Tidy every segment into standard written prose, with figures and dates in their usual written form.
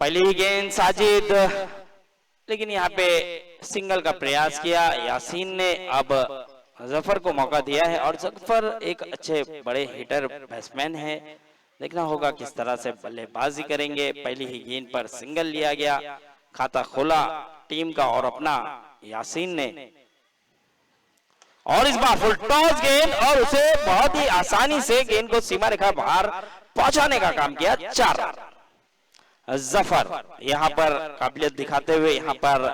पहली ही गेंद साजिद, लेकिन यहाँ पे सिंगल का प्रयास किया यासीन ने। अब जफर को मौका दिया है और जफर एक अच्छे बड़े हिटर बैट्समैन है। देखना होगा किस तरह से बल्लेबाजी करेंगे। पहली ही गेंद पर सिंगल लिया गया, खाता खोला टीम का और अपना यासीन ने। और इस बार फुल टॉस गेंद और उसे बहुत ही आसानी से गेंद को सीमा रेखा बाहर पहुंचाने का काम किया। 4 रन। जफर यहां पर काबिलियत दिखाते हुए, यहां पर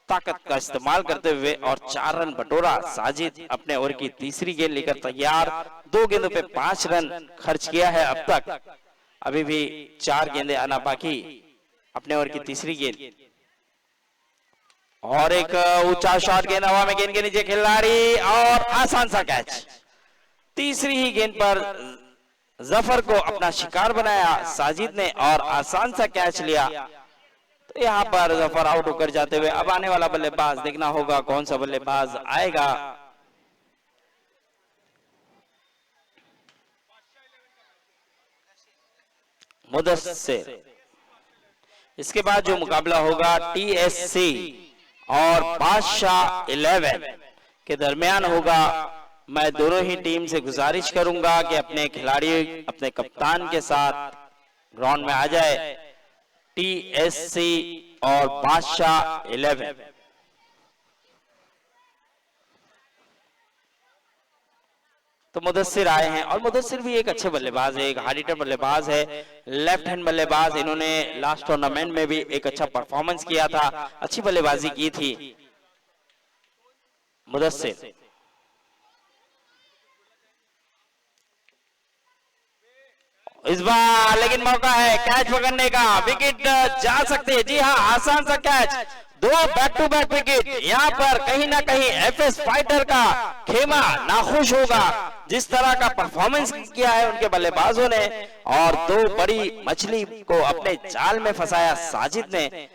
ताकत का इस्तेमाल करते हुए और 4 रन बटोरा। साजिद अपने ओवर की तीसरी गेंद लेकर तैयार। 2 गेंदों पे 5 रन खर्च किया है अब तक। अभी भी 4 गेंदें आना बाकी। अपने ओवर की तीसरी गेंद और एक ऊंचा शॉट, गेंद हवा में, गेंद के नीचे खिलाड़ी और आसान सा कैच। तीसरी ही गेंद पर जफर को अपना शिकार बनाया साजिद ने और आसान सा कैच लिया। तो यहाँ पर जफर आउट होकर जाते हुए अब आने वाला बल्लेबाज देखना होगा कौन सा बल्लेबाज आएगा। मुदस्सिर। इसके बाद जो मुकाबला होगा टीएससी और बादशाह 11 के दरमियान होगा। मैं दोनों ही टीम से गुजारिश करूंगा कि अपने खिलाड़ी अपने कप्तान के साथ ग्राउंड में आ जाए। टीएससी और बादशाह 11। तो मुदस्सिर आए हैं और मुदस्सिर भी एक अच्छे बल्लेबाज है, एक हार्ड हिटर बल्लेबाज है, लेफ्ट हैंड बल्लेबाज। इन्होंने लास्ट टूर्नामेंट में भी एक अच्छा परफॉर्मेंस किया था, अच्छी बल्लेबाजी की थी मुदस्सिर। इस बार लेकिन मौका है कैच पकड़ने का, विकेट जा सकते हैं। जी हाँ, आसान सा catch, 2 back to back wicket. यहाँ पर कहीं ना कहीं एफएस फाइटर का खेमा नाखुश होगा जिस तरह का परफॉर्मेंस किया है उनके बल्लेबाजों ने और 2 बड़ी मछली को अपने जाल में फंसाया साजिद ने।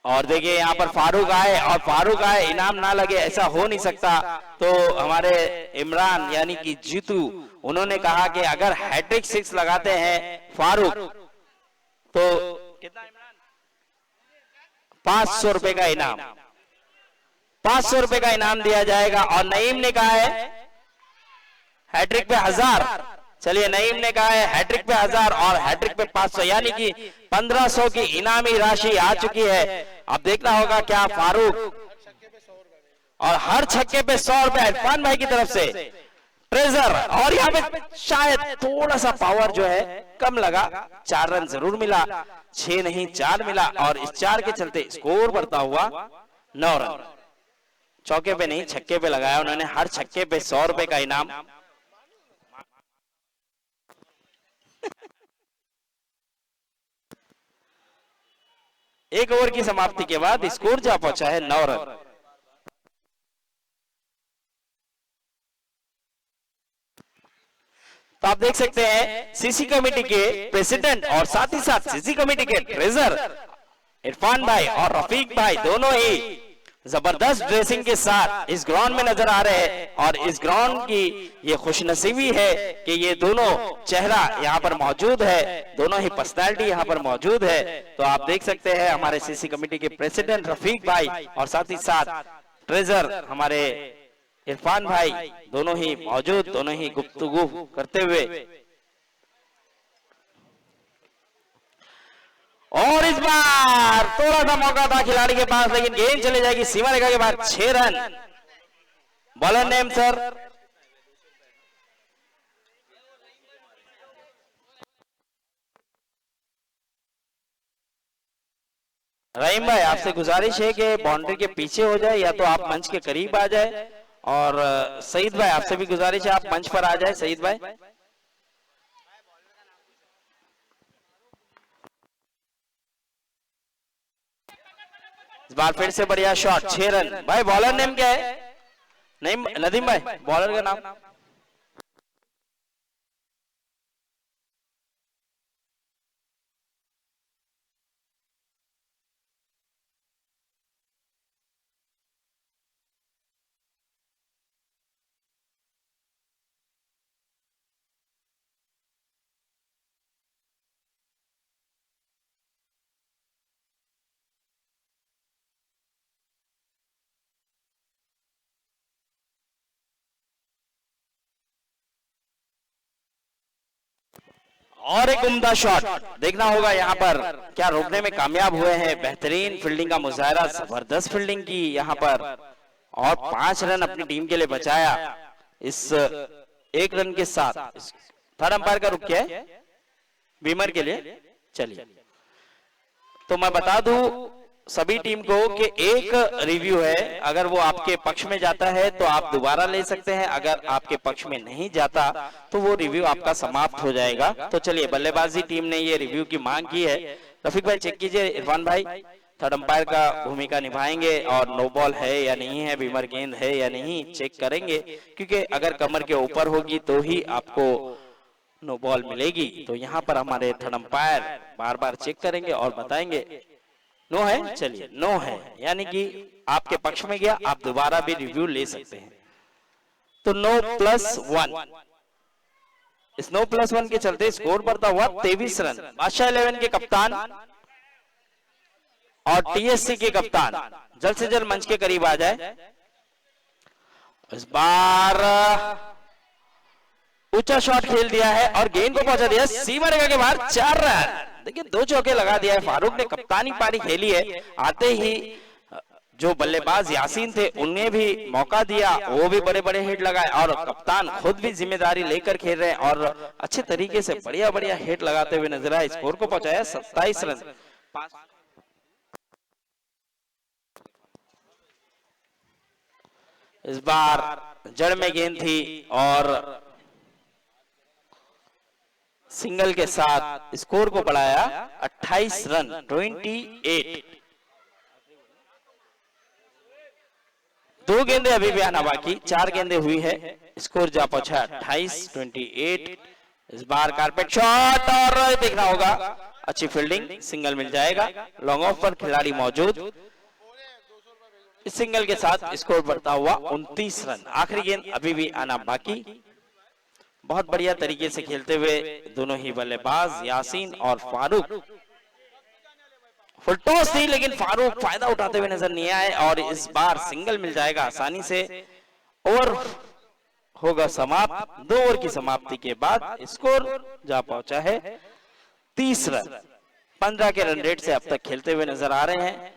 और देखिए यहाँ पर फारूक आए और फारूक आए, इनाम ना लगे ऐसा हो नहीं सकता। तो हमारे इमरान यानी कि जीतू, उन्होंने कहा कि अगर हैट्रिक 6 लगाते हैं फारूक तो कितना इमरान, 500 रुपए का इनाम, 500 रुपए का इनाम दिया जाएगा। और नईम ने कहा है हैट्रिक पे 1000। चलिए, नईम ने कहा है हैट्रिक पे 1000 और हैट्रिक पे 500, यानी कि 1500 की इनामी राशि आ चुकी है। अब देखना होगा क्या फारूक, और हर छक्के पे 100 रुपए इरफान भाई की तरफ से ट्रेजर। और यहाँ पे शायद थोड़ा सा पावर जो है कम लगा, 4 रन जरूर मिला, 6 नहीं 4 मिला और इस 4 के चलते स्कोर बढ़ता हुआ 9 रन। चौके पे नहीं छक्के पे लगाया उन्होंने, हर छक्के पे 100 रुपए का इनाम। एक ओवर की समाप्ति के बाद स्कोर जा पहुंचा है 9 रन। तो आप देख सकते हैं सीसी कमेटी के प्रेसिडेंट और साथ ही साथ सीसी कमेटी के ट्रेजर इरफान भाई और रफीक भाई दोनों ही जबरदस्त ड्रेसिंग के साथ इस ग्राउंड में नजर आ रहे हैं। और इस ग्राउंड की ये खुशनसीबी है कि ये दोनों चेहरा यहाँ पर मौजूद है, दोनों ही पर्सनैलिटी यहाँ पर मौजूद है। तो आप देख सकते हैं हमारे सीसी कमेटी के प्रेसिडेंट रफीक भाई और साथ ही साथ ट्रेजर हमारे इरफान भाई दोनों ही मौजूद, दोनों ही गुफ्तगू करते हुए। और इस बार थोड़ा सा मौका था खिलाड़ी के पास, लेकिन गेंद चली जाएगी सीमा रेखा के बाद। 6 रन। बॉलर नेम सर, रहीम भाई आपसे गुजारिश है कि बाउंड्री के पीछे हो जाए या तो आप मंच के करीब आ जाए। और सईद भाई आपसे भी गुजारिश है आप मंच पर आ जाए। सईद भाई, इस बार फिर से बढ़िया शॉट, 6 रन। भाई बॉलर नेम क्या है? नहीं नदीम भाई, बॉलर का नाम। और एक उम्दा शॉट देखना होगा यहाँ पर, क्या रोकने में कामयाब हुए हैं। बेहतरीन फील्डिंग का मुजाहरा, जबरदस्त फील्डिंग की यहाँ पर, और 5 रन अपनी टीम के लिए बचाया इस 1 रन के साथ। थर्ड अंपायर का रुख किया है बीमर के लिए। चलिए, तो मैं बता दूं सभी टीम को कि एक रिव्यू है, अगर वो आपके पक्ष में जाता है तो आप दोबारा ले सकते हैं, अगर आपके पक्ष में नहीं जाता तो वो रिव्यू आपका समाप्त हो जाएगा। तो चलिए, बल्लेबाजी टीम ने ये रिव्यू की मांग की है। रफीक भाई चेक कीजिए, इरफान भाई थर्ड अंपायर का भूमिका निभाएंगे और नो बॉल है या नहीं है, बीमर गेंद है या नहीं, चेक करेंगे, क्योंकि अगर कमर के ऊपर होगी तो ही आपको नो बॉल मिलेगी। तो यहाँ पर हमारे थर्ड अंपायर बार बार चेक करेंगे और बताएंगे नो है। चलिए, नो है, यानी कि आपके पक्ष में गया, आप दोबारा भी रिव्यू ले सकते हैं। तो नो+1, इस नो+1 के चलते स्कोर बढ़ता हुआ 23 रन। बादशाह 11 के कप्तान और टीएससी के कप्तान जल्द से जल्द मंच के करीब आ जाए। इस बार ऊंचा शॉट खेल दिया है और गेंद को पहुंचा दिया सीमा रेखा के बाहर, 4 रन। देखिए, 2 चौके लगा दिया है फारूक ने, कप्तानी पारी खेली है। आते ही जो बल्लेबाज यासीन थे उन्हें भी मौका दिया, वो भी बड़े बड़े हिट लगाए, और कप्तान खुद भी जिम्मेदारी लेकर खेल रहे हैं और अच्छे तरीके से बढ़िया बढ़िया हिट लगाते हुए नजर आए। स्कोर को पहुंचाया 27 रन। इस बार जड़ में गेंद थी और सिंगल के साथ स्कोर को बढ़ाया 28 रन, 28। 2 गेंदें अभी भी आना बाकी, 4 गेंदें हुई है, स्कोर जा पहुंचा 28-28। इस बार कारपेट शॉट और देखना होगा, अच्छी फील्डिंग, सिंगल मिल जाएगा। लॉन्ग ऑफ पर खिलाड़ी मौजूद, इस सिंगल के साथ स्कोर बढ़ता हुआ 29 रन। आखिरी गेंद अभी भी आना बाकी। बहुत बढ़िया तरीके से खेलते हुए दोनों ही बल्लेबाज यासीन और फारूक, फुल टॉस थी लेकिन फारूक फायदा उठाते हुए नजर नहीं आए और इस बार सिंगल मिल जाएगा आसानी से। ओवर होगा समाप्त। 2 ओवर की समाप्ति के बाद स्कोर जा पहुंचा है 30 रन। 15 के रन रेट से अब तक खेलते हुए नजर आ रहे हैं।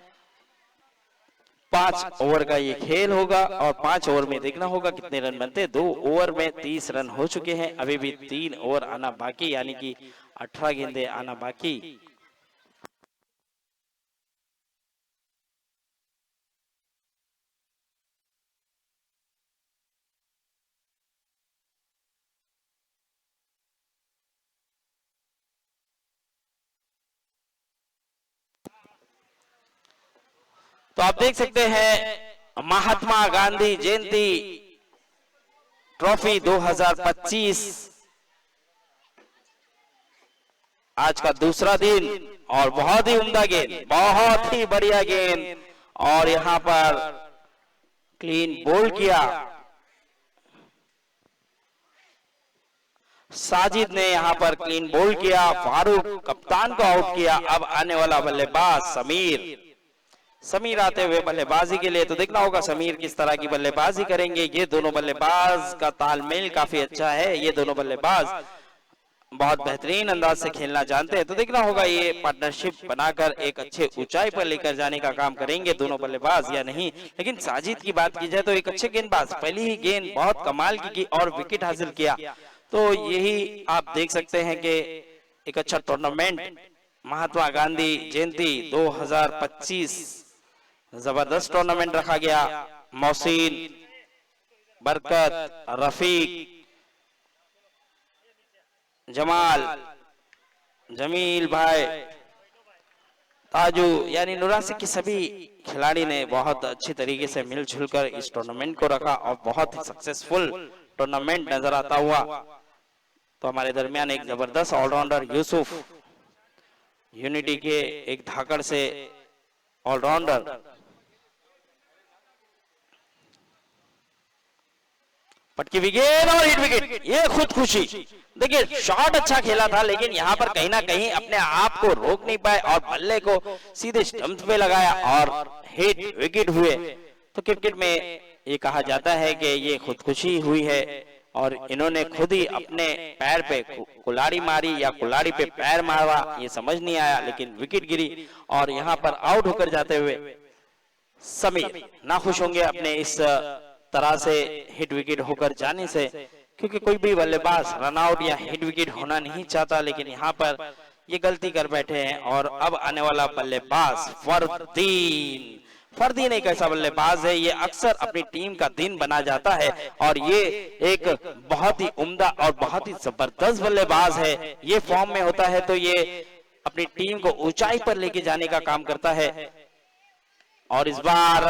5 ओवर का ये खेल होगा और 5 ओवर में देखना होगा कितने रन बनते। 2 ओवर में 30 रन हो चुके हैं, अभी भी 3 ओवर आना बाकी, यानी कि 18 गेंदें आना बाकी। तो आप देख सकते हैं महात्मा गांधी जयंती ट्रॉफी 2025 आज का दूसरा दिन और बहुत ही उम्दा गेंद, बहुत ही बढ़िया गेंद, और यहां पर क्लीन बोल्ड किया साजिद ने, यहां पर क्लीन बोल्ड किया, फारूक कप्तान को आउट किया। अब आने वाला बल्लेबाज समीर आते हुए बल्लेबाजी के लिए। तो देखना होगा समीर किस तरह की बल्लेबाजी करेंगे। ये दोनों बल्लेबाज का तालमेल काफी अच्छा है, ये दोनों बल्लेबाज बहुत बेहतरीन अंदाज से खेलना जानते हैं। तो देखना होगा ये पार्टनरशिप बनाकर एक अच्छे ऊंचाई पर लेकर जाने का काम करेंगे दोनों बल्लेबाज या नहीं। लेकिन साजिद की बात की जाए तो एक अच्छे गेंदबाज, पहली ही गेंद बहुत कमाल की और विकेट हासिल किया। तो यही आप देख सकते हैं कि एक अच्छा टूर्नामेंट महात्मा गांधी जयंती 2025 जबरदस्त टूर्नामेंट रखा गया। मोहसिन, बरकत, रफीक, जमाल, जमील भाई, ताजू, यानी नुरासी के सभी खिलाड़ी ने बहुत अच्छी तरीके से मिलजुल कर इस टूर्नामेंट को रखा और बहुत ही सक्सेसफुल टूर्नामेंट नजर आता हुआ। तो हमारे दरमियान एक जबरदस्त ऑलराउंडर यूसुफ, यूनिटी के एक धाकड़ से ऑलराउंडर, पटकी विकेट और हिट विकेट, ये खुद खुशी। देखिए शॉट अच्छा खेला था लेकिन यहाँ पर कहीं ना कहीं अपने आप को रोक नहीं पाए और बल्ले को सीधे स्टंप पे लगाया और हिट विकेट हुए। तो क्रिकेट में ये कहा जाता है कि ये खुदकुशी हुई है और इन्होंने खुद ही अपने पैर पे कुल्हाड़ी मारी या कुल्हाड़ी पे पैर मारा, ये समझ नहीं आया, लेकिन विकेट गिरी और यहाँ पर आउट होकर जाते हुए समीर नाखुश होंगे अपने इस तरह से हिट विकेट होकर जाने से, क्योंकि कोई भी बल्लेबाज रन आउट या हिट विकेट होना नहीं चाहता, लेकिन यहाँ पर ये गलती कर बैठे हैं। और अब आने वाला बल्लेबाज फरदीन एक ऐसा बल्लेबाज है, ये अक्सर अपनी टीम का दिन बना जाता है और ये एक बहुत ही उम्दा और बहुत ही जबरदस्त बल्लेबाज है। ये फॉर्म में होता है तो ये अपनी टीम को ऊंचाई पर लेके जाने का काम करता है। और इस बार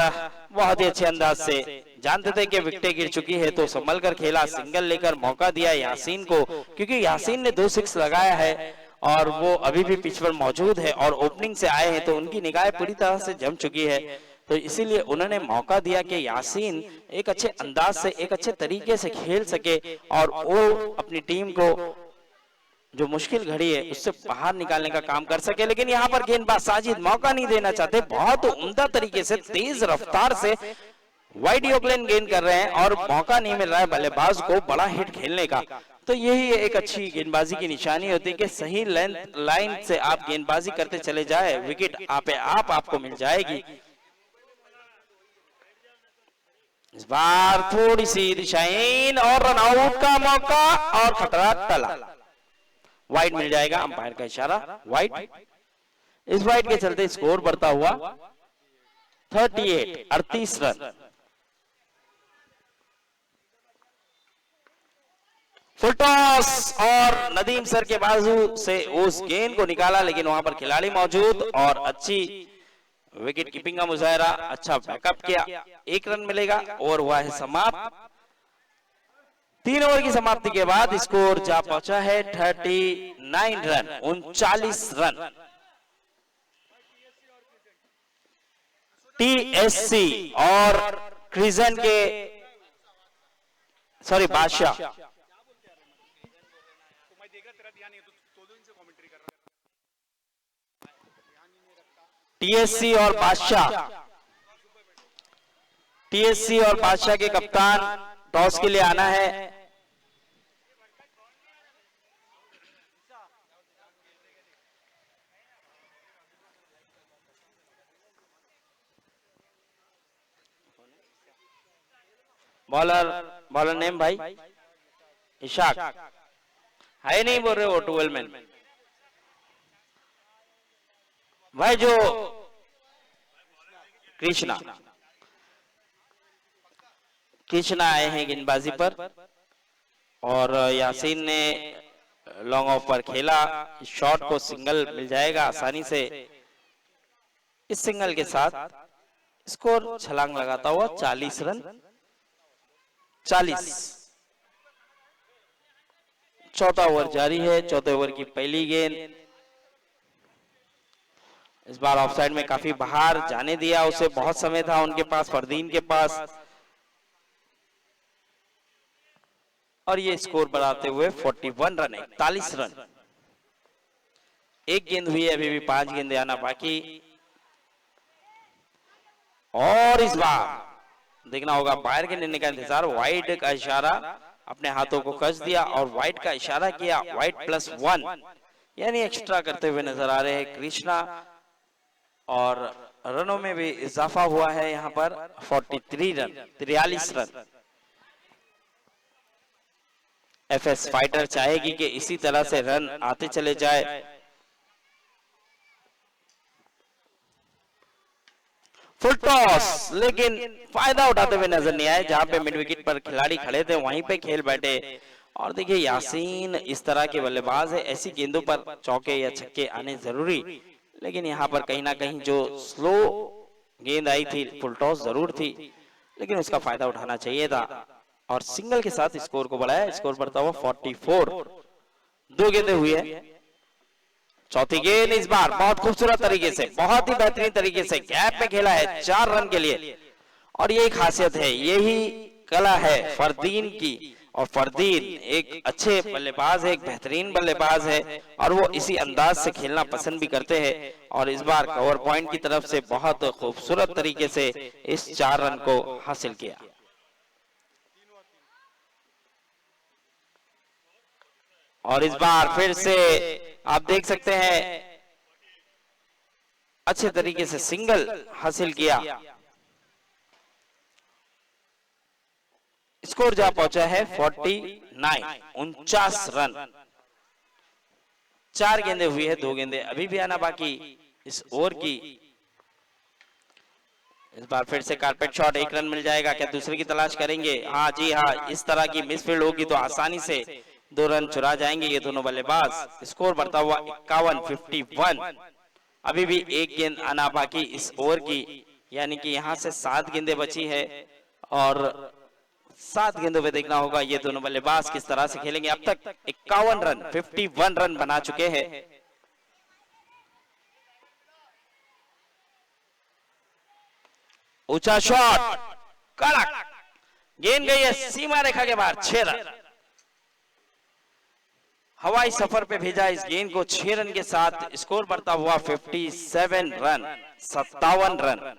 बहुत ही अच्छे अंदाज से, जानते थे कि विकेटें गिर चुकी है तो संभल कर खेला, सिंगल लेकर मौका दिया यासीन को, क्योंकि यासीन ने 2 सिक्स लगाया है और वो अभी भी पिच पर मौजूद है और ओपनिंग से आए हैं तो उनकी निगाहें पूरी तरह से जम चुकी है, तो इसीलिए उन्होंने मौका दिया कि यासीन एक अच्छे अंदाज से, एक अच्छे तरीके से खेल सके और वो अपनी टीम को जो मुश्किल घड़ी है उससे बाहर निकालने का काम कर सके। लेकिन यहाँ पर गेंदबाज साजिद मौका नहीं देना चाहते, बहुत उम्दा तरीके से तेज रफ्तार से वाइड यॉर्कर गेंद कर रहे हैं और मौका नहीं मिल रहा है बल्लेबाज को बड़ा हिट खेलने का। तो यही एक अच्छी गेंदबाजी की निशानी होती है कि सही लाइन से आप गेंदबाजी करते चले जाए, विकेट आपको मिल जाएगी। इस बार थोड़ी सी दिशाहीन और रन आउट का मौका और खतरा टला, वाइड मिल जाएगा, अंपायर का इशारा वाइड। इस वाइड के चलते स्कोर बढ़ता हुआ 38 रन। फुल टॉस और नदीम सर के बाजू से उस गेंद को निकाला, लेकिन वहां पर खिलाड़ी मौजूद और अच्छी विकेट कीपिंग का मुजाहरा, अच्छा बैकअप किया, 1 रन मिलेगा। ओवर हुआ है समाप्त। 3 ओवर की समाप्ति के बाद स्कोर जा पहुंचा है 39 रन, 39 रन। टीएससी और क्रिजन के बादशाह, टीएससी और बादशाह के कप्तान टॉस के लिए आना है। बॉलर नेम भाई इशाक है, नहीं बोल रहे हो 12 मैन भाई, जो कृष्णा आए हैं गेंदबाजी पर और यासीन ने लॉन्ग ऑफ पर खेला, शॉट को सिंगल मिल जाएगा आसानी से। इस सिंगल के साथ स्कोर छलांग लगाता हुआ 40 रन, 40। चौथा ओवर जारी है, चौथे ओवर की पहली गेंद। इस बार ऑफसाइड में काफी बाहर जाने दिया, उसे बहुत समय था उनके पास, फरदीन के पास, और ये स्कोर बढ़ाते हुए 41 रन, 41 रन। 1 गेंद हुई है, अभी भी 5 गेंदें आना बाकी। और इस बार देखना होगा, बाहर के निर्णय का इंतजार, वाइड का इशारा, अपने हाथों को कस दिया और वाइड का इशारा किया, वाइड +1 यानी एक्स्ट्रा करते हुए नजर आ रहे हैं कृष्णा। और रनों में भी इजाफा हुआ है यहाँ पर 43 रन, 43 रन। एफएस फाइटर चाहेगी कि इसी तरह से रन आते चले जाए। फुल टॉस, लेकिन फायदा उठाते हुए नजर नहीं आए, जहां पे मिड विकेट पर खिलाड़ी खड़े थे वहीं पे खेल बैठे। और देखिए यासीन इस तरह के बल्लेबाज है, ऐसी गेंदों पर चौके या छक्के आने जरूरी, लेकिन यहाँ पर कहीं ना कहीं जो स्लो गेंद आई थी, फुल टॉस जरूर थी, लेकिन उसका फायदा उठाना चाहिए था और सिंगल के साथ स्कोर को बढ़ाया। स्कोर बढ़ता हुआ 44। 2 गेंदें हुई है, चौथी गेंद इस बार बहुत खूबसूरत तरीके से, बहुत ही बेहतरीन तरीके से गैप में खेला है 4 रन के लिए। और यही खासियत है, यही कला है फरदीन की, और फरदीन एक अच्छे बल्लेबाज है, एक बेहतरीन बल्लेबाज है और वो इसी अंदाज से खेलना पसंद भी करते हैं। और इस बार कवर पॉइंट की तरफ से बहुत खूबसूरत तरीके से इस 4 रन को हासिल किया। और इस बार फिर से आप देख सकते हैं अच्छे तरीके से सिंगल हासिल किया। स्कोर जा पहुंचा है 49 रन। 4 गेंदे हुई है, 2 गेंदे अभी भी आना बाकी इस ओवर की। इस बार फिर से कारपेट शॉट, 1 रन मिल जाएगा, क्या दूसरे की तलाश करेंगे? हाँ जी हाँ, इस तरह की मिसफील्ड होगी तो आसानी से 2 रन चुरा जाएंगे ये दोनों बल्लेबाज। स्कोर बढ़ता हुआ 51। अभी भी 1 गेंद आना बाकी इस ओवर की, यानी कि यहां से 7 गेंदें बची है और 7 गेंदों पे देखना होगा ये दोनों बल्लेबाज किस तरह से खेलेंगे। अब तक 51 रन 51 रन बना चुके हैं। ऊंचा शॉट, कड़क गेंद गई है सीमा रेखा के बाहर, 6 रन। हवाई सफर पे भेजा इस गेंद को 6 रन के साथ। स्कोर बढ़ता हुआ 57 रन 57 रन।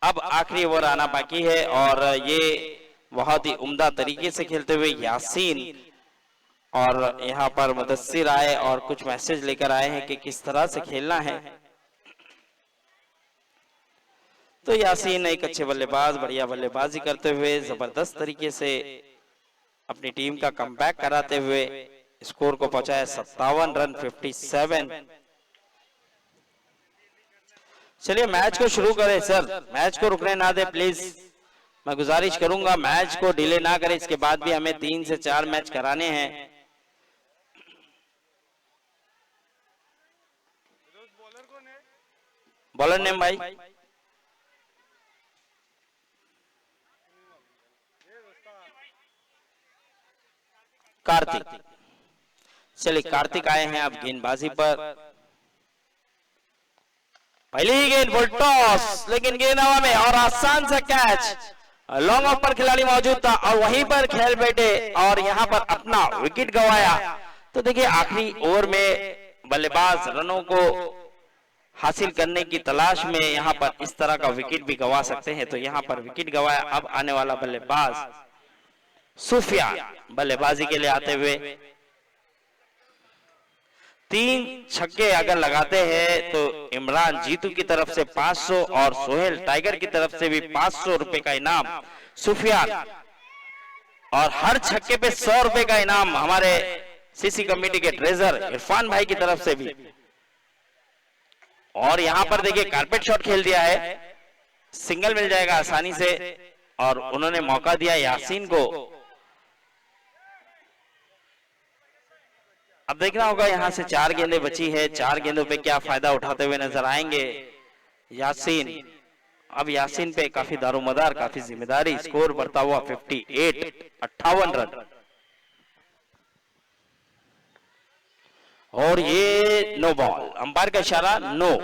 अब आखिरी ओवर आना बाकी है और ये बहुत ही उम्दा तरीके से खेलते हुए यासीन और यहाँ पर मुदस्सिर आए और कुछ मैसेज लेकर आए हैं कि किस तरह से खेलना है। तो यासीन एक अच्छे बल्लेबाज, बढ़िया बल्लेबाजी करते हुए जबरदस्त तरीके से अपनी टीम का कमबैक कराते हुए स्कोर को पहुंचाया 57 रन 57। चलिए मैच को शुरू करें सर, मैच को रुकने ना दे प्लीज। मैं गुजारिश करूंगा मैच को डिले ना करें, इसके बाद भी हमें 3 से 4 मैच कराने हैं। बॉलर नेम भाई कार्तिक। चलिए कार्तिक आए हैं अब गेंदबाजी पर। पहली ही गेंद फुल टॉस, लेकिन गेंद हवा में और आसान सा कैच। लॉन्ग ऑफ पर खिलाड़ी मौजूद था और वहीं पर खेल बैठे और यहां पर अपना विकेट गंवाया। तो देखिए आखिरी ओवर में बल्लेबाज रनों को हासिल करने की तलाश में यहां पर इस तरह का विकेट भी गंवा सकते हैं। तो यहां पर विकेट गंवाया। अब आने वाला बल्लेबाज सुफियान बल्लेबाजी के लिए आते हुए 3 छक्के अगर लगाते हैं तो इमरान जीतू की तरफ से 500 और सोहेल टाइगर की तरफ से भी 500 रुपए का इनाम सुफियान, और हर छक्के पे 100 रुपए का इनाम हमारे सीसी कमेटी के ट्रेजर इरफान भाई की तरफ से भी। और यहां पर देखिए कारपेट शॉट खेल दिया है, सिंगल मिल जाएगा आसानी से और उन्होंने मौका दिया यासीन को। अब देखना होगा यहां से 4 गेंदें बची है, 4 गेंदों पे क्या फायदा उठाते हुए नजर आएंगे यासीन। अब यासीन पे काफी दारोमदार, काफी जिम्मेदारी। स्कोर बढ़ता हुआ 58 रन। और ये नो बॉल, अंपायर का इशारा नो।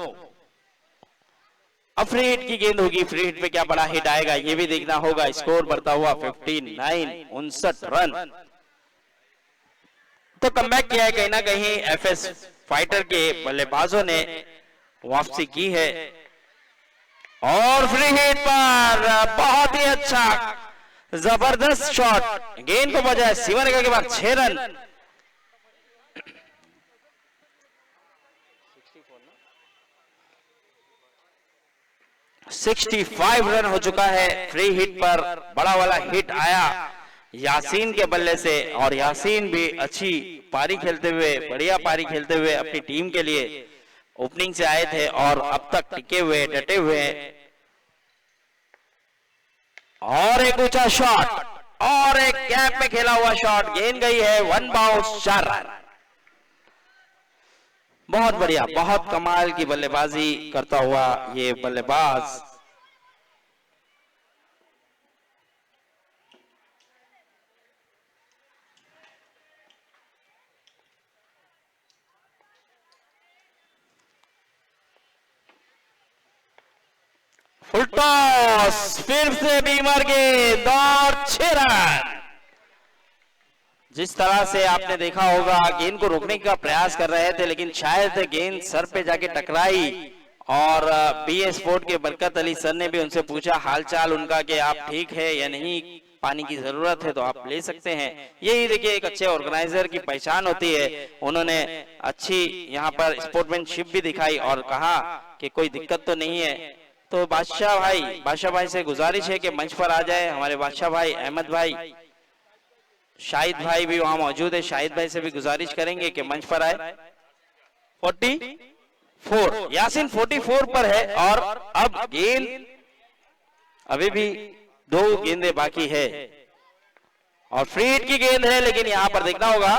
अब फ्री हिट की गेंद होगी, फ्री हिट पे क्या बड़ा हिट आएगा ये भी देखना होगा। स्कोर बढ़ता हुआ 59 रन। तो कमबैक किया है कहीं ना कहीं एफएस फाइटर के बल्लेबाजों ने, वापसी की है। और फ्री हिट पर बहुत ही अच्छा जबरदस्त शॉट, गेंद को बजाय सीमा रेखा के बाद 6 रन। 65 रन हो चुका है। फ्री हिट पर बड़ा वाला हिट आया यासीन के बल्ले से और यासीन भी अच्छी पारी खेलते हुए, बढ़िया पारी खेलते हुए अपनी टीम के लिए ओपनिंग से आए थे और अब तक टिके हुए, डटे हुए। और एक ऊंचा शॉट और एक गैप में खेला हुआ शॉट, गेंद गई है 1 बाउंस 4 रन। बहुत बढ़िया, बहुत कमाल की बल्लेबाजी करता हुआ ये बल्लेबाज फुल टॉस, फिर से बीमर गेंद और 6 रन। जिस तरह से आपने देखा होगा गेंद को रोकने का प्रयास कर रहे थे, लेकिन शायद गेंद सर पे जाके टकराई और बीए स्पोर्ट के बरकत अली सर ने भी उनसे पूछा हालचाल उनका कि आप ठीक है या नहीं, पानी की जरूरत है तो आप ले सकते हैं। यही देखिए एक अच्छे ऑर्गेनाइजर की पहचान होती है। उन्होंने अच्छी यहाँ पर स्पोर्ट्समैनशिप भी दिखाई और कहा कि कोई दिक्कत तो नहीं है। तो बादशाह भाई से गुजारिश है कि मंच पर आ जाए। हमारे बादशाह भाई, अहमद भाई, शाहिद भाई भी वहां मौजूद है। शाहिद भाई से भी गुजारिश करेंगे कि मंच पर आए। 44 यासीन 44 पर है और अब गेंद अभी भी 2 गेंदें बाकी है और फ्री हिट की गेंद है, लेकिन यहां पर देखना होगा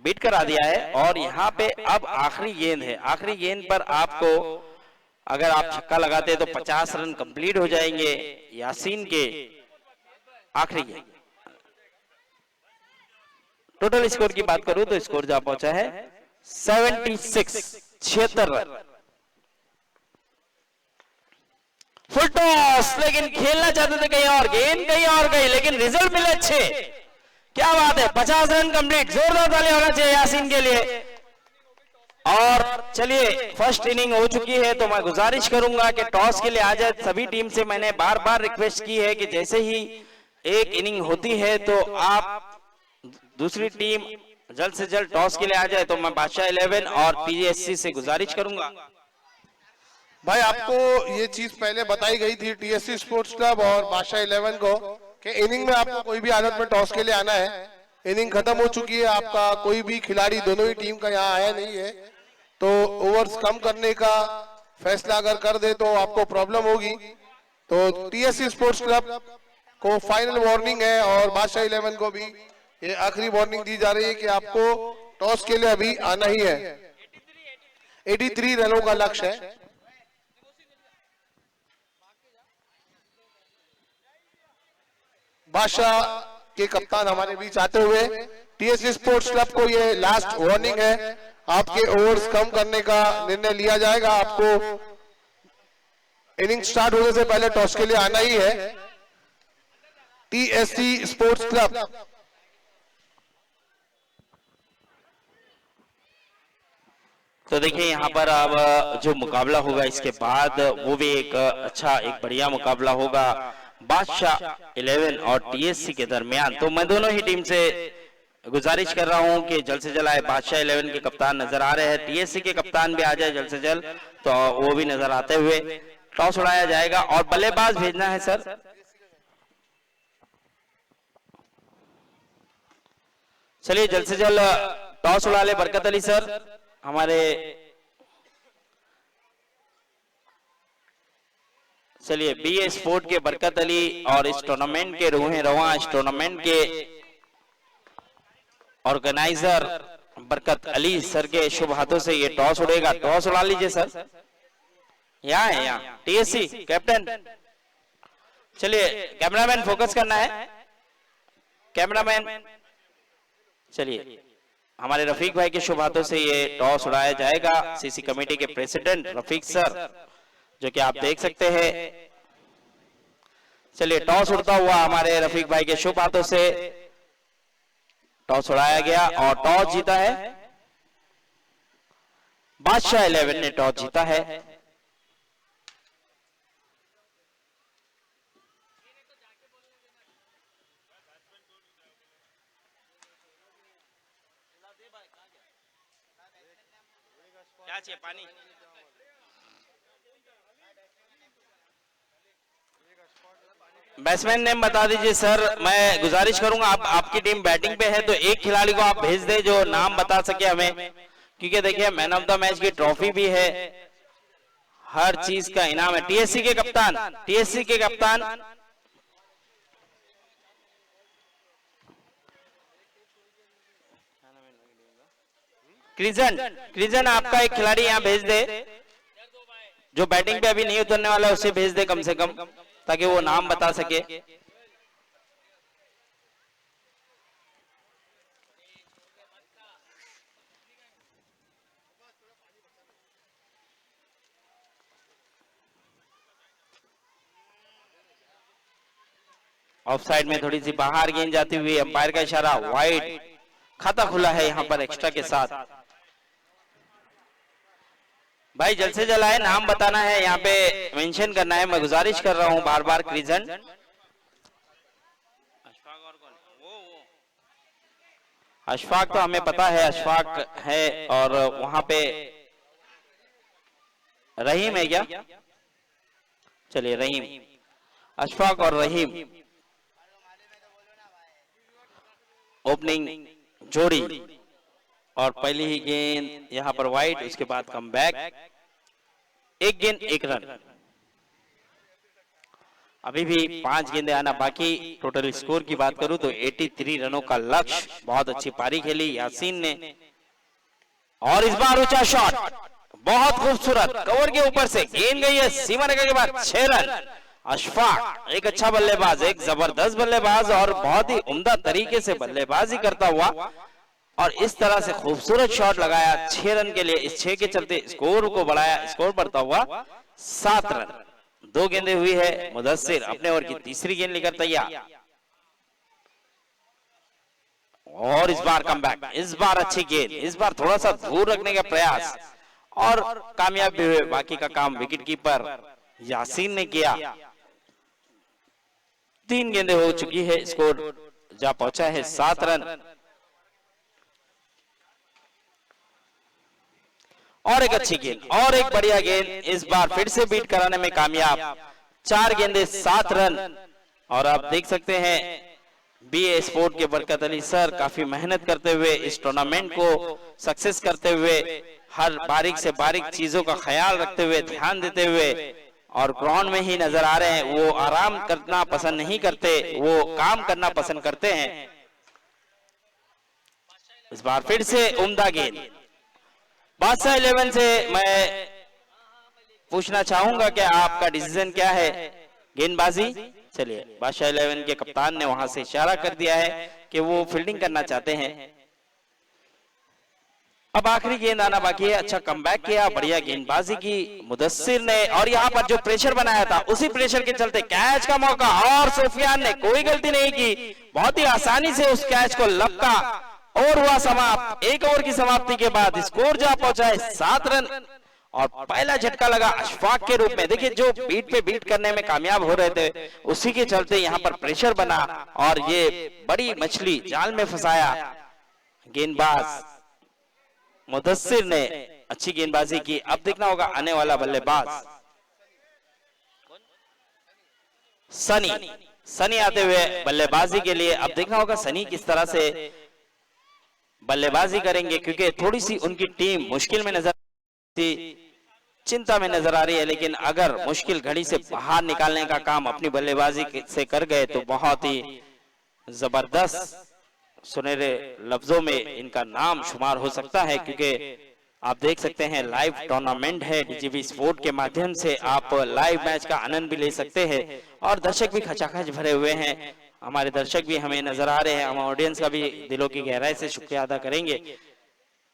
बीट करा दिया है। और यहां पे अब आखिरी गेंद है। आखिरी गेंद पर आपको अगर आप छक्का लगाते हैं तो 50 रन कंप्लीट हो जाएंगे यासीन के। आखिरी गेंद टोटल स्कोर की बात करूं तो स्कोर जा पहुंचा है 76 रन। फुल टॉस, लेकिन खेलना चाहते थे कहीं और, गेंद कहीं और गई, लेकिन रिजल्ट मिले अच्छे। क्या बात है, 50 रन कंप्लीट। जोरदार ताली होना चाहिए यासीन के लिए। और चलिए फर्स्ट इनिंग हो चुकी है तो मैं गुजारिश करूंगा कि टॉस के लिए आ जाए सभी टीम से। मैंने बार बार रिक्वेस्ट की है कि जैसे ही एक इनिंग होती है तो आप दूसरी टीम जल्द से जल्द टॉस के लिए आ जाए। तो मैं बादशाह 11 और टीएससी से गुजारिश करूंगा। भाई आपको ये चीज पहले बताई गई थी टीएससी स्पोर्ट्स क्लब और बादशाह 11 को कि इनिंग में आपको कोई भी हालत में टॉस के लिए आना है। इनिंग खत्म हो चुकी है, आपका कोई भी खिलाड़ी दोनों ही टीम का यहाँ आया नहीं है, तो ओवर्स कम करने का फैसला अगर कर दे तो आपको प्रॉब्लम होगी। तो टीएससी स्पोर्ट्स क्लब को फाइनल वार्निंग है और बादशाह 11 को भी ये आखिरी वार्निंग दी जा रही है कि आपको टॉस के लिए अभी आना ही है। 83 रनों का लक्ष्य है। बादशाह के कप्तान हमारे बीच आते हुए टीएससी स्पोर्ट्स क्लब को ये लास्ट वार्निंग है, आपके ओवर्स कम करने का निर्णय लिया जाएगा। आपको इनिंग स्टार्ट होने से पहले टॉस के लिए आना ही है। टीएससी स्पोर्ट्स क्लब तो देखिए यहाँ पर अब जो मुकाबला होगा इसके बाद वो भी एक अच्छा एक बढ़िया मुकाबला होगा बादशाह 11 और टीएससी के दरमियान। तो मैं दोनों ही टीम से गुजारिश कर रहा हूं कि जल्द से जल्द आए। बादशाह 11 के कप्तान नजर आ रहे हैं, टीएससी के कप्तान भी आ जाए जल्द से जल्द, तो वो भी नजर आते हुए। टॉस उड़ाया जाएगा और बल्लेबाज भेजना है सर। चलिए जल्द से जल्द टॉस उड़ा ले बरकत अली सर। हमारे चलिए बीए स्पोर्ट के बरकत अली और इस टूर्नामेंट के रूहें रवां, इस टूर्नामेंट के ऑर्गेनाइजर बरकत अली सर के शुभ हाथों से ये टॉस उड़ेगा। टॉस उड़ा लीजिए सर। यहाँ है, यहाँ टीएससी कैप्टन। चलिए कैमरामैन फोकस करना है, कैमरामैन। चलिए हमारे रफीक भाई के शुभ हाथों से ये टॉस उड़ाया जाएगा। सीसी कमेटी के प्रेसिडेंट रफीक सर, जो कि आप देख सकते हैं। चलिए टॉस उड़ता हुआ हमारे रफीक भाई के शुभ हाथों से टॉस उड़ाया गया और टॉस जीता है बादशाह 11 ने। टॉस जीता है। क्या चाहिए, पानी? बैट्समैन नेम बता दीजिए सर। मैं गुजारिश करूंगा आपकी टीम बैटिंग पे है तो एक खिलाड़ी को आप भेज दे जो नाम बता सके हमें, क्योंकि देखिए मैन ऑफ द मैच की ट्रॉफी भी है, हर चीज का इनाम है। टीएससी के कप्तान, टीएससी के कप्तान क्रिजन आपका एक खिलाड़ी यहाँ भेज दे जो बैटिंग पे अभी नहीं उतरने वाला है, उसे भेज दे कम से कम, ताकि वो नाम बता सके। ऑफ साइड में थोड़ी सी बाहर गेंद जाती हुई, अंपायर का इशारा, वाइड, खाता खुला है यहाँ पर एक्स्ट्रा के साथ। भाई जल्द से जल्द आए, नाम बताना है, यहाँ पे मेंशन करना है, मैं गुजारिश कर रहा हूँ बार बार। क्रिजन अशफाक तो हमें पता है अशफाक है, और वहां पे रहीम है क्या? चलिए रहीम, अशफाक और रहीम ओपनिंग जोड़ी, और पहली ही गेंद यहां पर वाइड, उसके बाद कम बैक, एक गेंद एक रन। अभी भी 5 गेंदे आना बाकी। टोटल स्कोर की बात करूं तो 83 रनों का लक्ष्य। बहुत अच्छी पारी खेली यासीन ने, और इस बार ऊंचा शॉट, बहुत खूबसूरत, कवर के ऊपर से गेंद गई है सीमा रेखा के बाद 6 रन। अशफाक एक अच्छा बल्लेबाज, एक जबरदस्त बल्लेबाज, और बहुत ही उम्दा तरीके से बल्लेबाजी करता हुआ, और इस तरह से खूबसूरत शॉट लगाया 6 रन के लिए। इस 6 के चलते स्कोर को बढ़ाया, स्कोर बढ़ता हुआ 7 रन। 2 गेंदें हुई है। मुदस्सिर अपने ओवर की तीसरी गेंद लेकर तैयार, और इस बार कम बैक, इस बार अच्छी गेंद, इस बार थोड़ा सा दूर रखने का प्रयास, और कामयाब भी हुए। बाकी का काम विकेट कीपर यासीन ने किया। 3 गेंदें हो चुकी है, स्कोर जा पहुंचा है 7 रन। और एक अच्छी गेंद, और एक बढ़िया गेंद, इस बार फिर से बीट कराने में कामयाब। 4 गेंदे 7 रन। और आप देख सकते हैं बीए स्पोर्ट के बरकत अली सर काफी मेहनत करते हुए इस टूर्नामेंट को सक्सेस करते हुए, हर बारीक से बारीक चीजों का ख्याल रखते हुए, ध्यान देते हुए, और ग्राउंड में ही नजर आ रहे हैं। वो आराम करना पसंद नहीं करते, वो काम करना पसंद करते हैं। इस बार फिर से उम्दा गेंद। बादशाह 11 से मैं पूछना चाहूंगा कि आपका डिसीजन क्या है गेंदबाजी? चलिए, बादशाह 11 के कप्तान ने वहां से इशारा कर दिया है कि वो फील्डिंग करना चाहते हैं। अब आखिरी गेंद आना बाकी है। अच्छा कमबैक किया, बढ़िया गेंदबाजी की मुदस्सिर ने, और यहाँ पर जो प्रेशर बनाया था उसी प्रेशर के चलते कैच का मौका, और सुफियान ने कोई गलती नहीं की, बहुत ही आसानी से उस कैच को लपका, और हुआ समाप्त। 1 ओवर की समाप्ति के बाद स्कोर जा पहुंचा है 7 रन, और पहला झटका लगा अशफाक के रूप में। देखिए, जो बीट पे बीट करने में कामयाब हो रहे थे उसी के चलते यहाँ पर प्रेशर बना, और ये बड़ी मछली जाल में फंसाया। गेंदबाज मुदस्सिर ने अच्छी गेंदबाजी की। अब देखना होगा आने वाला बल्लेबाज सनी, सनी आते हुए बल्लेबाजी के लिए। अब देखना होगा सनी किस तरह से बल्लेबाजी करेंगे, क्योंकि थोड़ी सी उनकी टीम मुश्किल में नजर, चिंता में नजर आ रही है। लेकिन अगर मुश्किल घड़ी से बाहर निकालने का काम अपनी बल्लेबाजी से कर गए तो बहुत ही जबरदस्त सुनहरे लफ्जों में इनका नाम शुमार हो सकता है। क्योंकि आप देख सकते हैं लाइव टूर्नामेंट है, डीजीबी स्पोर्ट के माध्यम से आप लाइव मैच का आनंद भी ले सकते हैं, और दर्शक भी खचाखच भरे हुए हैं। हमारे दर्शक भी हमें नजर आ रहे हैं। हम ऑडियंस का भी दिलों की गहराई से शुक्रिया अदा करेंगे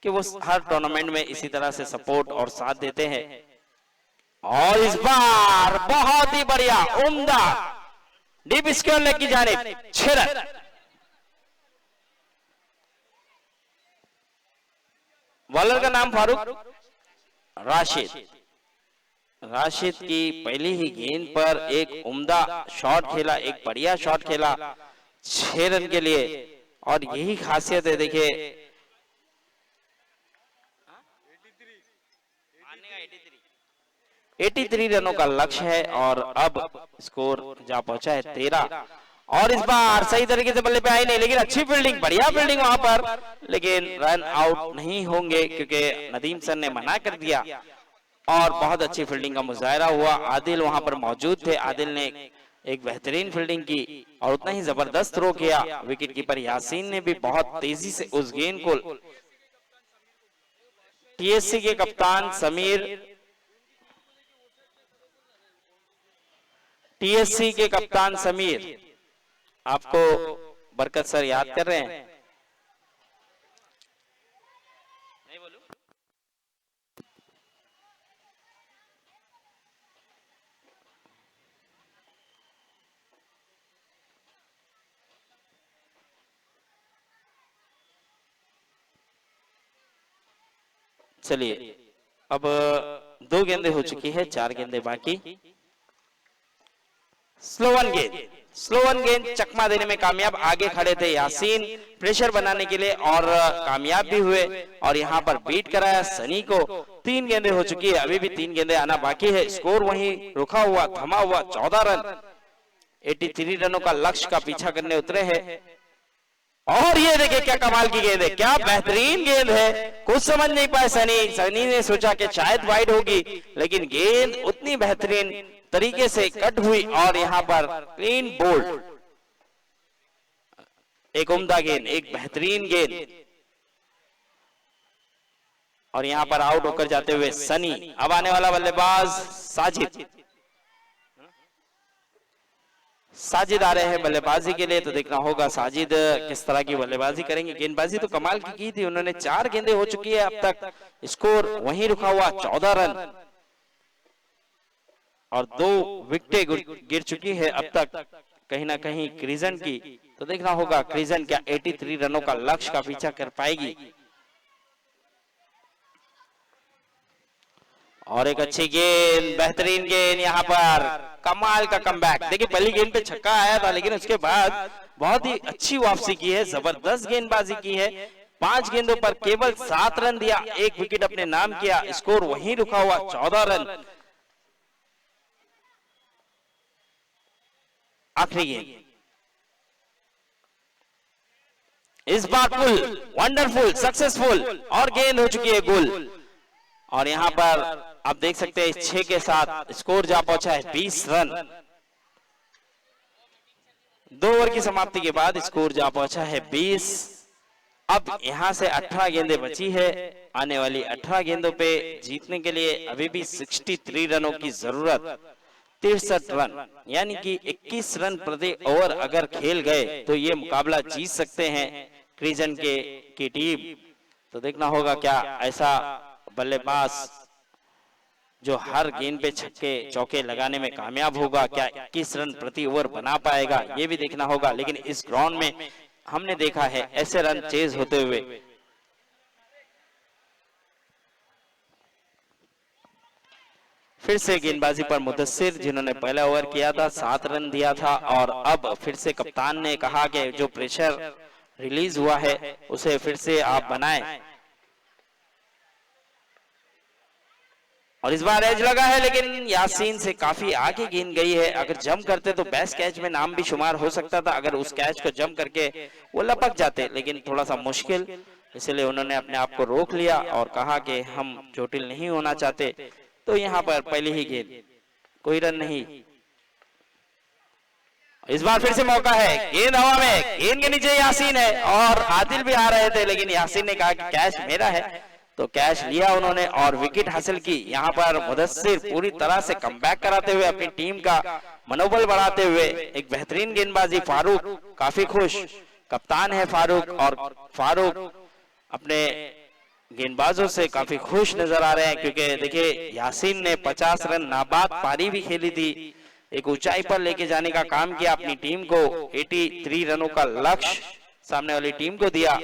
कि वो हर टूर्नामेंट में इसी तरह से सपोर्ट और साथ देते हैं। और इस बार बहुत ही बढ़िया उम्दा डीप स्क्वायर लेग की जानिब 6 रन। बॉलर का नाम फारूक राशिद। राशिद की पहली ही गेंद पर एक उम्दा शॉट खेला, एक बढ़िया शॉट खेला 6 रन के लिए, और यही खासियत है। देखिए 83 रनों का लक्ष्य है, और अब स्कोर जा पहुंचा है 13। और इस बार सही तरीके से बल्ले पे आई नहीं, लेकिन अच्छी फील्डिंग, बढ़िया फील्डिंग वहां पर, लेकिन रन आउट नहीं होंगे क्योंकि नदीम सर ने मना कर दिया। और बहुत अच्छी फील्डिंग का मुजाहरा हुआ। आदिल वहां पर मौजूद थे, आदिल ने एक बेहतरीन फील्डिंग की, और उतना ही जबरदस्त थ्रो किया। विकेट कीपर यासीन ने भी बहुत तेजी से उस गेंद को, टीएससी के कप्तान समीर, टीएससी के कप्तान समीर, आपको बरकत सर याद कर रहे हैं? चलिए, अब 2 गेंदें हो चुकी है, 4 गेंदें बाकी। स्लोवन गेंद, स्लोवन गेंद चकमा देने में कामयाब, आगे खड़े थे यासीन प्रेशर बनाने के लिए और कामयाब भी हुए और यहां पर बीट कराया सनी को। 3 गेंदें हो चुकी है, अभी भी 3 गेंदें आना बाकी है। स्कोर वहीं रुका हुआ, थमा हुआ, 14 रन। 83 रनों का लक्ष्य का पीछा करने उतरे हैं और ये देखिए क्या कमाल की गेंद है, क्या बेहतरीन गेंद है। कुछ समझ नहीं पाए सनी, सनी ने सोचा कि शायद वाइड होगी, लेकिन गेंद उतनी बेहतरीन तरीके से कट हुई और यहां पर क्लीन बोल्ड। एक उम्दा गेंद, एक बेहतरीन गेंद और यहां पर आउट होकर जाते हुए सनी। अब आने वाला बल्लेबाज साजिद, साजिद आ रहे हैं बल्लेबाजी के लिए, तो देखना होगा साजिद किस तरह की बल्लेबाजी करेंगे। गेंदबाजी तो कमाल की थी उन्होंने, 4 गेंदें हो चुकी है अब तक, स्कोर वहीं रुका हुआ 14 रन और 2 विकेटें गिर चुकी है अब तक कहीं ना कहीं क्रिजन की। तो देखना होगा क्रिजन क्या 83 रनों का लक्ष्य का पीछा कर पाएगी। और एक अच्छी गेंद, बेहतरीन गेंद, यहां पर कमाल का कमबैक। देखिए पहली गेंद पे छक्का आया था, लेकिन उसके बाद बहुत ही अच्छी वापसी की है, जबरदस्त गेंदबाजी की है। 5 गेंदों पर केवल 7 रन दिया, 1 विकेट अपने नाम किया, स्कोर वहीं रुका हुआ 14 रन। आखिरी गेंद, इस बार फुल, वंडरफुल, सक्सेसफुल और गेंद हो चुकी है गोल। और यहां पर आप देख सकते हैं इस 6 के साथ स्कोर जा पहुंचा है 20 रन। 2 ओवर की समाप्ति के बाद स्कोर जा पहुंचा है 20। अब यहां से 18 गेंदें बची है, आने वाली 18 गेंदों पे जीतने के लिए अभी भी 63 रनों की जरूरत। 63 रन यानी कि 21 रन प्रति ओवर अगर खेल गए तो ये मुकाबला जीत सकते हैं क्रिजन की टीम। तो देखना होगा क्या ऐसा बल्लेबाज जो हर गेंद पे छक्के चौके लगाने में कामयाब होगा, क्या 21 रन प्रति ओवर बना पाएगा, ये भी देखना होगा। लेकिन इस ग्राउंड में हमने देखा है ऐसे रन चेज होते हुए। फिर से गेंदबाजी पर मुदस्सिर, जिन्होंने पहला ओवर किया था 7 रन दिया था और अब फिर से कप्तान ने कहा कि जो प्रेशर रिलीज हुआ है उसे फिर से आप बनाएं। और इस बार एज लगा है, लेकिन यासीन से काफी आगे गेंद गई है। अगर जंप करते तो बेस्ट कैच में नाम भी शुमार हो सकता था, अगर उस कैच को जंप करके वो लपक जाते, लेकिन थोड़ा सा मुश्किल, इसलिए उन्होंने अपने आप को रोक लिया और कहा कि हम चोटिल नहीं होना चाहते। तो यहाँ पर पहली ही गेंद, कोई रन नहीं। इस बार फिर से मौका है, गेंद हवा में, गेंद के नीचे यासीन है और आदिल भी आ रहे थे, लेकिन यासीन ने कहा कि कैच मेरा है, तो कैच लिया उन्होंने और विकेट हासिल की। यहाँ पर मुदस्सिर पूरी तरह से कमबैक कराते हुए अपनी टीम का मनोबल बढ़ाते हुए एक बेहतरीन गेंदबाजी। फारूक काफी खुश, कप्तान है फारूक और फारूक अपने गेंदबाजों से काफी खुश नजर आ रहे हैं, क्योंकि देखिए यासीन ने 50 रन नाबाद पारी भी खेली थी, एक ऊंचाई पर लेके जाने का काम किया अपनी टीम को। 83 रनों का लक्ष्य सामने वाली टीम को दिया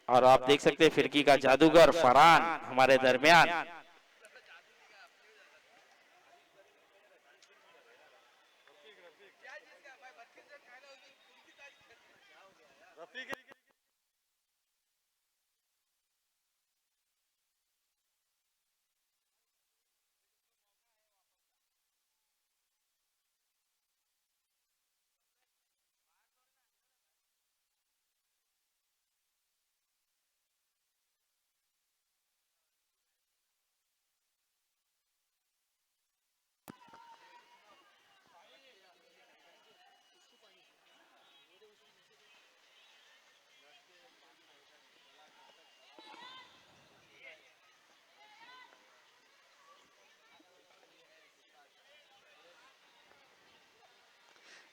और आप देख सकते हैं फिरकी का जादूगर फरहान हमारे दरमियान।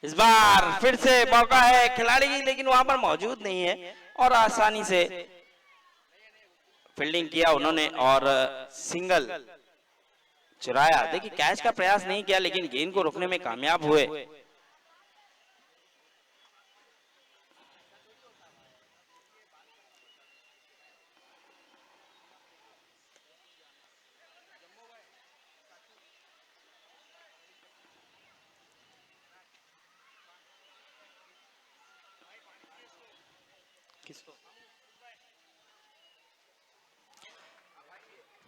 इस बार फिर से मौका है खिलाड़ी, लेकिन वहां पर मौजूद नहीं है और आसानी से फील्डिंग किया उन्होंने और सिंगल चुराया। देखिए कैच का प्रयास नहीं किया, लेकिन गेंद को रोकने में कामयाब हुए।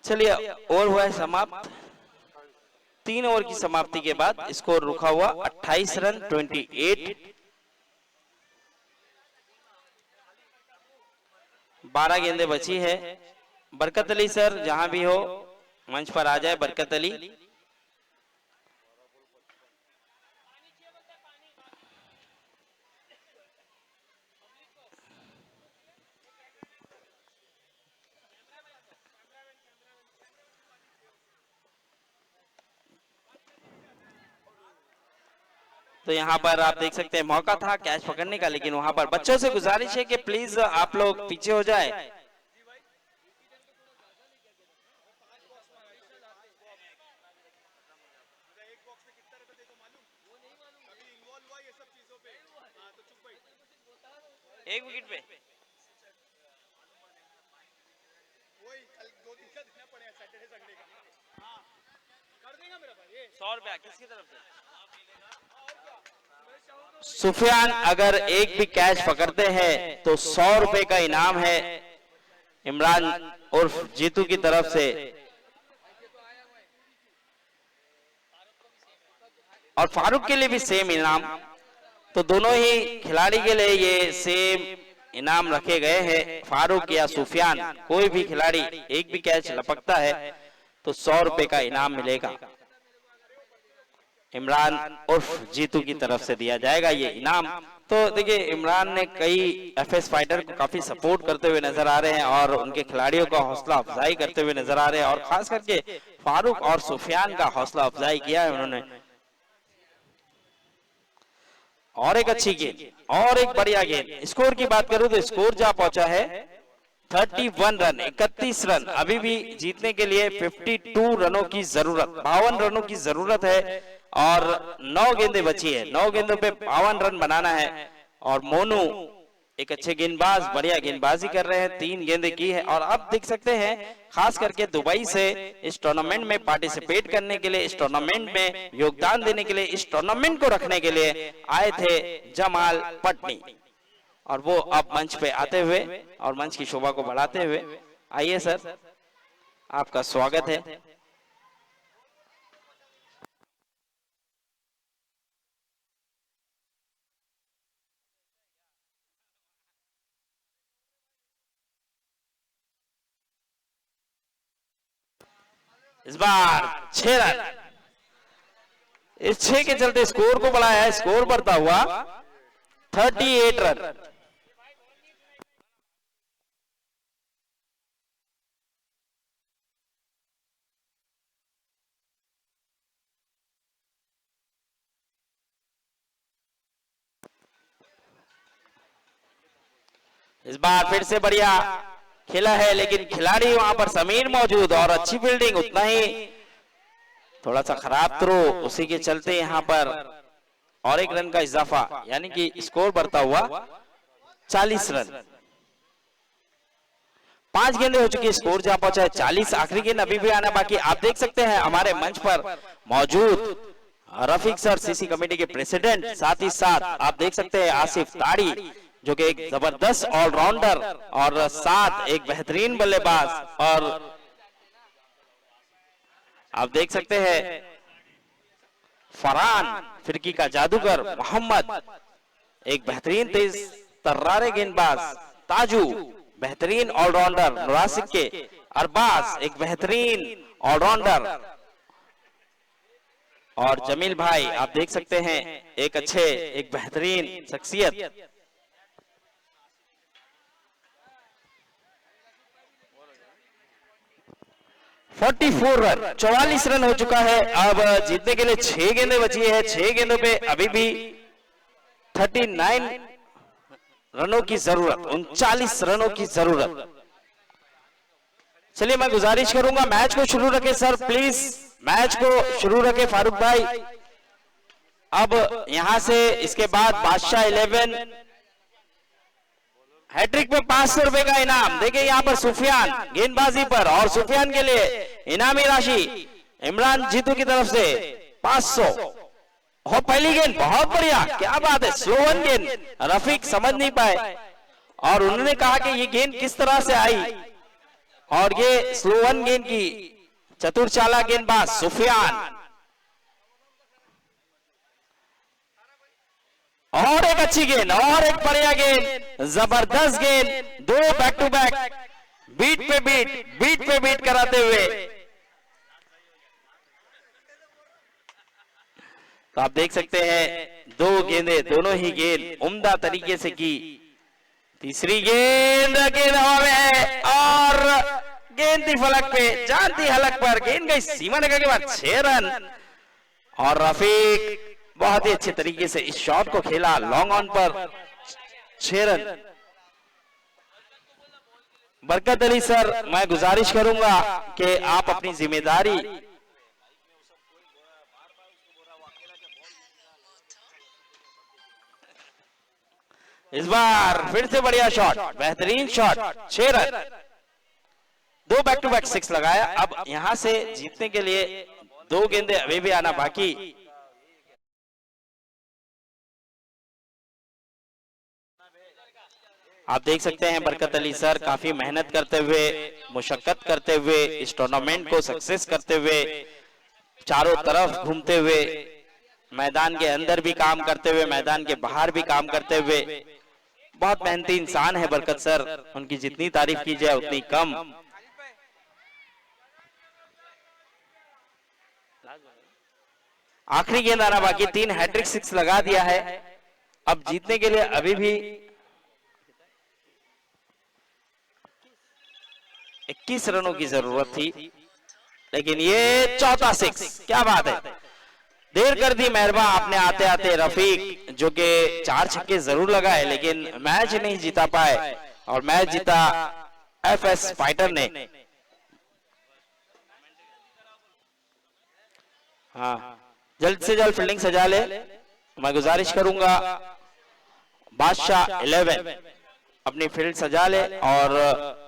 चलिए ओवर हुआ है समाप्त। 3 ओवर की समाप्ति के बाद स्कोर रुका हुआ 28 रन 28। 12 गेंदें बची है। बरकत अली सर जहां भी हो मंच पर आ जाए। बरकत अली तो यहाँ पर आप देख सकते हैं मौका था कैच पकड़ने का, लेकिन वहां पर बच्चों से गुजारिश है कि प्लीज आप लोग पीछे हो जाए। एक विकेट पे 100 रुपया किसकी तरफ से? सुफियान अगर एक भी कैच पकड़ते हैं तो 100 रुपए का इनाम है इमरान उर्फ जीतू की तरफ से। और फारूक के लिए भी सेम इनाम। तो दोनों ही खिलाड़ी के लिए ये सेम इनाम रखे गए हैं। फारूक या सुफियान कोई भी खिलाड़ी एक भी कैच लपकता है तो 100 रुपए का इनाम मिलेगा। इमरान उर्फ जीतू की तरफ से दिया जाएगा ये इनाम। तो देखिए इमरान ने कई एफएस फाइटर को काफी सपोर्ट करते हुए नजर आ रहे हैं और उनके खिलाड़ियों का हौसला अफजाई करते हुए नजर आ रहे हैं, और खास करके फारूक और सुफियान का हौसला अफजाई किया है उन्होंने। और एक अच्छी गेंद और एक बढ़िया गेंद। स्कोर की बात करूं तो स्कोर जा पहुंचा है 31 रन 31 रन। अभी भी जीतने के लिए 52 रनों की जरूरत, 52 रनों की जरूरत है और 9 गेंदें बची है। 9 गेंदों पे 52 रन बनाना है। और मोनू एक अच्छे गेंदबाज, बढ़िया गेंदबाजी कर रहे हैं। 3 गेंदें की है और अब देख सकते हैं खास करके दुबई से इस टूर्नामेंट में पार्टिसिपेट करने के लिए, इस टूर्नामेंट में योगदान देने के लिए, इस टूर्नामेंट को रखने के लिए आए थे जमाल पटनी। और वो अब मंच पे आते हुए और मंच की शोभा को बढ़ाते हुए, आइए सर आपका स्वागत है। इस बार 6 रन, इस 6 के चलते स्कोर को बढ़ाया है। स्कोर बढ़ता हुआ 38 रन। इस बार फिर से बढ़िया खेला है, लेकिन खिलाड़ी वहां पर समीर मौजूद और अच्छी फील्डिंग, उतना ही थोड़ा सा खराब थ्रो, उसी के चलते यहां पर और 1 रन का इजाफा, यानी कि स्कोर बढ़ता हुआ 40 रन। 5 गेंदें हो चुकी, स्कोर जहां पहुंचा है 40। आखिरी गेंद अभी भी आना बाकी। आप देख सकते हैं हमारे मंच पर मौजूद रफीक सर, सीसी कमेटी के प्रेसिडेंट, साथ ही साथ आप देख सकते हैं आसिफ ताड़ी जो कि एक जबरदस्त ऑलराउंडर और साथ एक बेहतरीन बल्लेबाज, और आप देख सकते हैं फरहान फिरकी का जादूगर, मोहम्मद एक बेहतरीन तेज तर्रारे गेंदबाज, ताजू बेहतरीन ऑलराउंडर, नवासिक के अरबाज एक बेहतरीन ऑलराउंडर, और जमील भाई आप देख सकते हैं एक अच्छे, एक बेहतरीन शख्सियत। 44 रन, 44 रन हो चुका है। अब जीतने के लिए 6 गेंदें बची है। 6 गेंदों पे अभी भी 39 रनों की जरूरत, 39 रनों की जरूरत। चलिए मैं गुजारिश करूंगा मैच को शुरू रखे सर, प्लीज मैच को शुरू रखे फारूक भाई। अब यहां से इसके बाद बादशाह 11 हैट्रिक पे 500 रुपए का इनाम। देखिए यहाँ पर सुफियान गेंदबाजी पर, और सुफियान के लिए इनामी राशि इमरान जीतू की तरफ से 500। हो पहली गेंद बहुत बढ़िया, क्या बात है, स्लो वन गेंद, रफीक समझ नहीं पाए और उन्होंने कहा कि ये गेंद किस तरह से आई, और ये स्लो वन गेंद की चतुर चाला गेंदबाज सुफियान, और एक अच्छी गेंद और एक बढ़िया गेंद, जबरदस्त गेंद, दो बैक टू बैक, बीट पे बीट कराते हुए। तो आप देख सकते हैं दो गेंदें, दोनों ही गेंद उम्दा तरीके से की। तीसरी गेंद हवा में है और गेंद थी फलक पे, जानती हलक पर, गेंद गई सीमा रेखा के बाद 6 रन। और रफीक बहुत ही अच्छे तरीके से इस शॉट को खेला, लॉन्ग ऑन पर 6 रन। बरकत अली सर, मैं गुजारिश करूंगा कि आप अपनी जिम्मेदारी इस बार फिर से बढ़िया शॉट, बेहतरीन शॉट, 6 रन, दो बैक टू बैक 6 लगाया। अब यहां से जीतने के लिए 2 गेंदें अभी भी आना बाकी। आप देख सकते हैं बरकत अली सर काफी मेहनत करते हुए, मुशक्कत करते हुए, इस टूर्नामेंट को सक्सेस करते हुए, चारों तरफ घूमते हुए, मैदान के अंदर भी काम करते हुए, मैदान के बाहर भी काम करते हुए, बहुत मेहनती इंसान है बरकत सर, उनकी जितनी तारीफ की जाए उतनी कम। आखिरी गेंद आना बाकी, 3 हैट्रिक 6 लगा दिया है। अब जीतने के लिए अभी भी 21 रनों की जरूरत थी, लेकिन ये चौथा 6, क्या बात है, देर कर दी मेहरबा आपने आते आते रफीक, जो कि 4 छक्के जरूर लगाए लेकिन मैच नहीं जीता पाए, और मैच जीता एफएस फाइटर ने। हाँ, जल्द से जल्द फील्डिंग सजा ले, मैं गुजारिश करूंगा। बादशाह 11 अपनी फील्ड सजा ले और